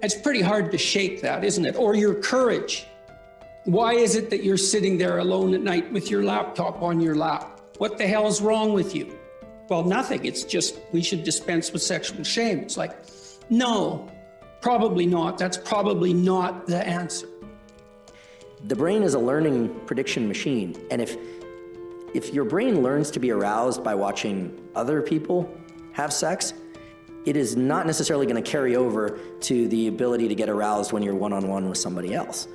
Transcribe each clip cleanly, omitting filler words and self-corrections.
It's pretty hard to shake that, isn't it? Or your courage. Why is it that you're sitting there alone at night with your laptop on your lap? What the hell is wrong with you? Well, nothing. It's just we should dispense with sexual shame. It's like, no, probably not. That's probably not the answer. The brain is a learning prediction machine. And if your brain learns to be aroused by watching other people have sex, it is not necessarily going to carry over to the ability to get aroused when you're one-on-one with somebody else.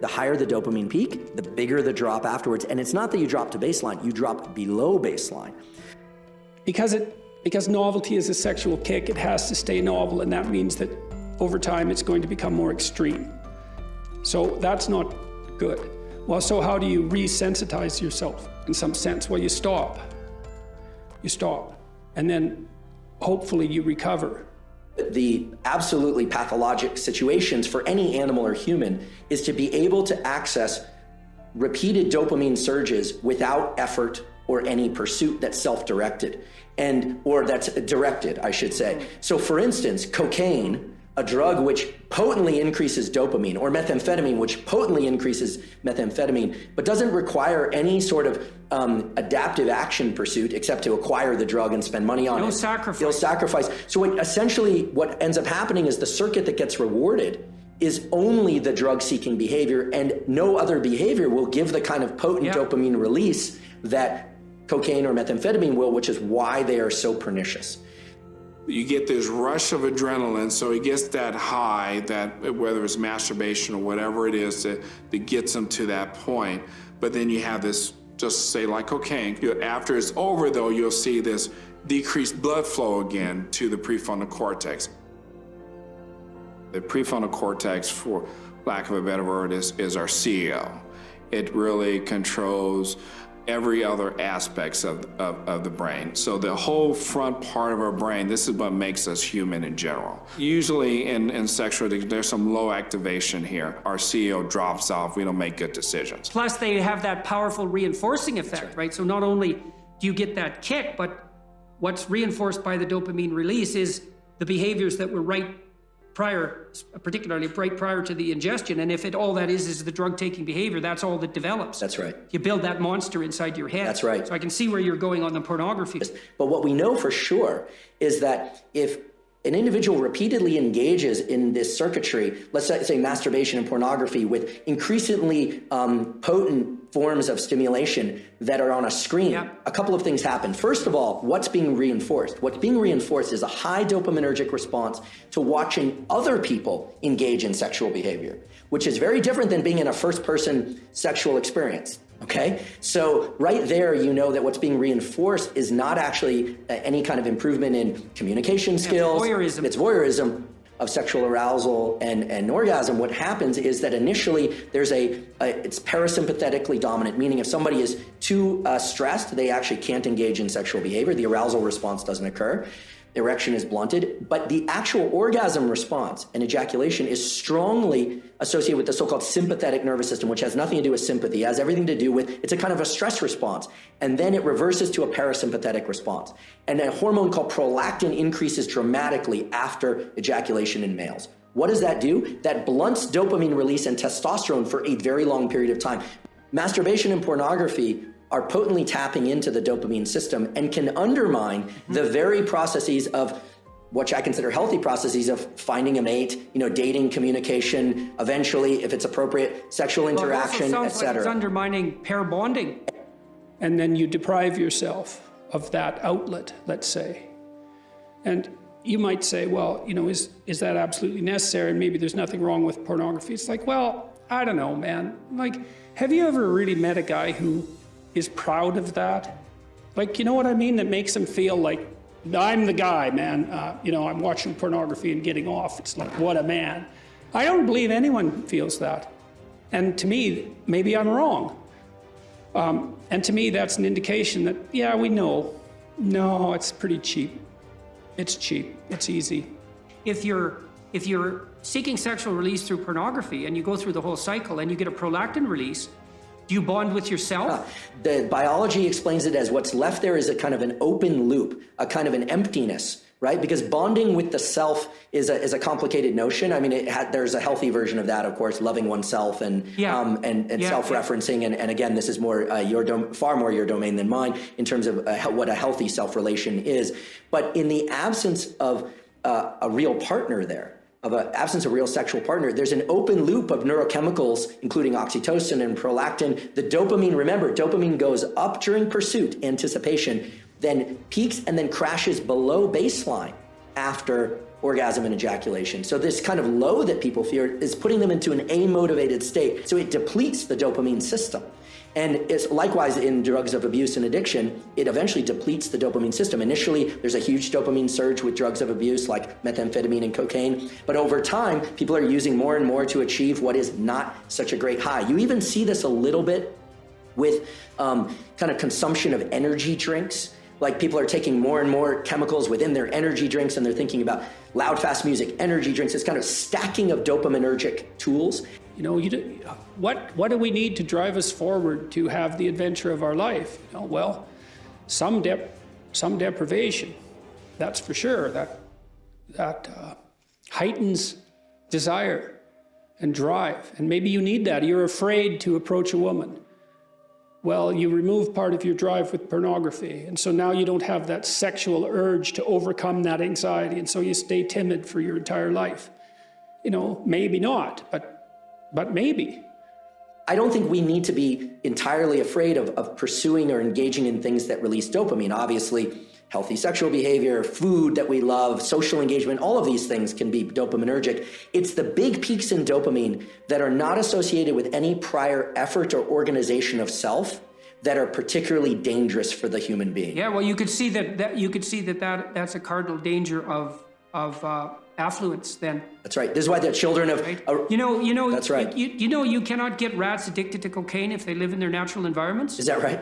The higher the dopamine peak, the bigger the drop afterwards. And it's not that you drop to baseline, you drop below baseline. Because novelty is a sexual kick, it has to stay novel, and that means that over time it's going to become more extreme. So that's not good. Well, so how do you resensitize yourself in some sense? Well, you stop. You stop. And then hopefully you recover. The absolutely pathologic situations for any animal or human is to be able to access repeated dopamine surges without effort or any pursuit that's self-directed, or that's directed, I should say. So for instance, cocaine, a drug which potently increases dopamine, or methamphetamine, which potently increases methamphetamine, but doesn't require any sort of adaptive action pursuit except to acquire the drug and spend money on it. No sacrifice. No sacrifice. So essentially what ends up happening is the circuit that gets rewarded is only the drug-seeking behavior, and no other behavior will give the kind of potent dopamine release that cocaine or methamphetamine will, which is why they are so pernicious. You get this rush of adrenaline, so he gets that high, that whether it's masturbation or whatever it is that gets him to that point. But then you have this, just say like cocaine, after it's over though, you'll see this decreased blood flow again to the prefrontal cortex. The prefrontal cortex, for lack of a better word, is our CEO. It really controls every other aspects of the brain. So the whole front part of our brain, this is what makes us human in general. Usually in sexual addiction, there's some low activation here. Our CEO drops off, we don't make good decisions. Plus they have that powerful reinforcing effect, right? So not only do you get that kick, but what's reinforced by the dopamine release is the behaviors that were right prior, particularly right prior to the ingestion. And if all that is the drug-taking behavior, that's all that develops. That's right. You build that monster inside your head. That's right. So I can see where you're going on the pornography. But what we know for sure is that if an individual repeatedly engages in this circuitry, let's say masturbation and pornography, with increasingly potent forms of stimulation that are on a screen, a couple of things happen. First of all, what's being reinforced? What's being reinforced is a high dopaminergic response to watching other people engage in sexual behavior, which is very different than being in a first-person sexual experience. Okay, so right there, you know that what's being reinforced is not actually any kind of improvement in communication skills. It's voyeurism. It's voyeurism of sexual arousal and orgasm. What happens is that initially there's it's parasympathetically dominant, meaning if somebody is too stressed, they actually can't engage in sexual behavior. The arousal response doesn't occur. Erection is blunted, but the actual orgasm response and ejaculation is strongly associated with the so-called sympathetic nervous system, which has nothing to do with sympathy. It has everything to do with, it's a kind of a stress response. And then it reverses to a parasympathetic response. And a hormone called prolactin increases dramatically after ejaculation in males. What does that do? That blunts dopamine release and testosterone for a very long period of time. Masturbation and pornography are potently tapping into the dopamine system and can undermine the very processes of what I consider healthy processes of finding a mate, dating, communication, eventually, if it's appropriate, sexual interaction, etc. Like it's undermining pair bonding. And then you deprive yourself of that outlet, let's say. And you might say, well, is that absolutely necessary? And maybe there's nothing wrong with pornography. It's like, well, I don't know, man. Like, have you ever really met a guy who is proud of that? Like, you know what I mean? That makes him feel like, I'm the guy, man. I'm watching pornography and getting off. It's like, what a man. I don't believe anyone feels that. And to me, maybe I'm wrong. And to me, that's an indication that, yeah, we know. No, it's pretty cheap. It's cheap. It's easy. If you're seeking sexual release through pornography and you go through the whole cycle and you get a prolactin release, do you bond with yourself? The biology explains it as what's left there is a kind of an open loop, a kind of an emptiness right? Because bonding with the self is a complicated notion. I mean, there's a healthy version of that, of course, loving oneself and self-referencing. And again, this is more far more your domain than mine in terms of what a healthy self-relation is. But in the absence of a real partner there, absence of real sexual partner, there's an open loop of neurochemicals, including oxytocin and prolactin. The dopamine, remember, dopamine goes up during pursuit, anticipation, then peaks and then crashes below baseline after orgasm and ejaculation. So this kind of low that people fear is putting them into an amotivated state. So it depletes the dopamine system. And it's likewise in drugs of abuse and addiction, it eventually depletes the dopamine system. Initially, there's a huge dopamine surge with drugs of abuse like methamphetamine and cocaine. But over time, people are using more and more to achieve what is not such a great high. You even see this a little bit with kind of consumption of energy drinks. Like people are taking more and more chemicals within their energy drinks and they're thinking about loud, fast music, energy drinks. It's kind of stacking of dopaminergic tools. You know, what do we need to drive us forward to have the adventure of our life? You know, well, some deprivation, that's for sure. That heightens desire and drive. And maybe you need that. You're afraid to approach a woman. Well, you remove part of your drive with pornography. And so now you don't have that sexual urge to overcome that anxiety. And so you stay timid for your entire life. You know, maybe not, but maybe. I don't think we need to be entirely afraid of pursuing or engaging in things that release dopamine. Obviously, healthy sexual behavior, food that we love, social engagement, all of these things can be dopaminergic. It's the big peaks in dopamine that are not associated with any prior effort or organization of self that are particularly dangerous for the human being. Yeah, well, you could see that's a cardinal danger of affluence then. That's right. This is why the children of... Right? You know, that's right. You know you cannot get rats addicted to cocaine if they live in their natural environments? Is that right?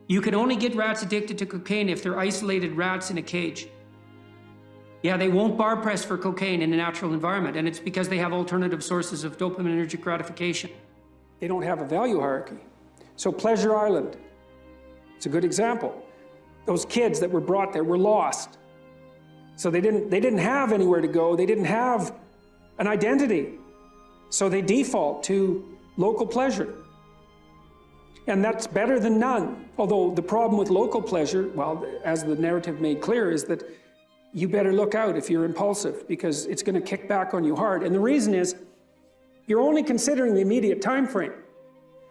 You can only get rats addicted to cocaine if they're isolated rats in a cage. Yeah, they won't bar press for cocaine in a natural environment, and it's because they have alternative sources of dopaminergic gratification. They don't have a value hierarchy. So Pleasure Island, it's a good example. Those kids that were brought there were lost. So they didn't have anywhere to go. They didn't have an identity. So they default to local pleasure. And that's better than none. Although the problem with local pleasure, well, as the narrative made clear, is that you better look out if you're impulsive because it's going to kick back on you hard. And the reason is you're only considering the immediate time frame.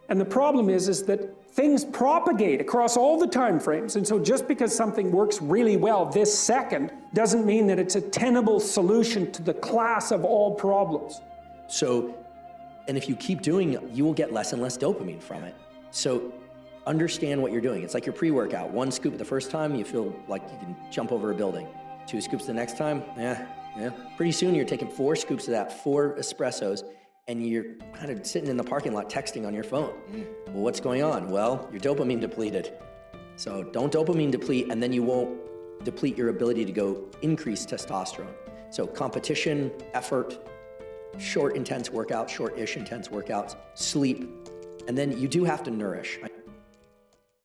And the problem is that things propagate across all the time frames. And so just because something works really well this second doesn't mean that it's a tenable solution to the class of all problems. So, and if you keep doing it, you will get less and less dopamine from it. So understand what you're doing. It's like your pre-workout. 1 scoop the first time, you feel like you can jump over a building. 2 scoops the next time, yeah. Pretty soon you're taking 4 scoops of that, 4 espressos, and you're kind of sitting in the parking lot texting on your phone. Well, what's going on? Well, you're dopamine depleted. So don't dopamine deplete, and then you won't deplete your ability to go increase testosterone. So competition, effort, short intense workouts, short-ish intense workouts, sleep, and then you do have to nourish.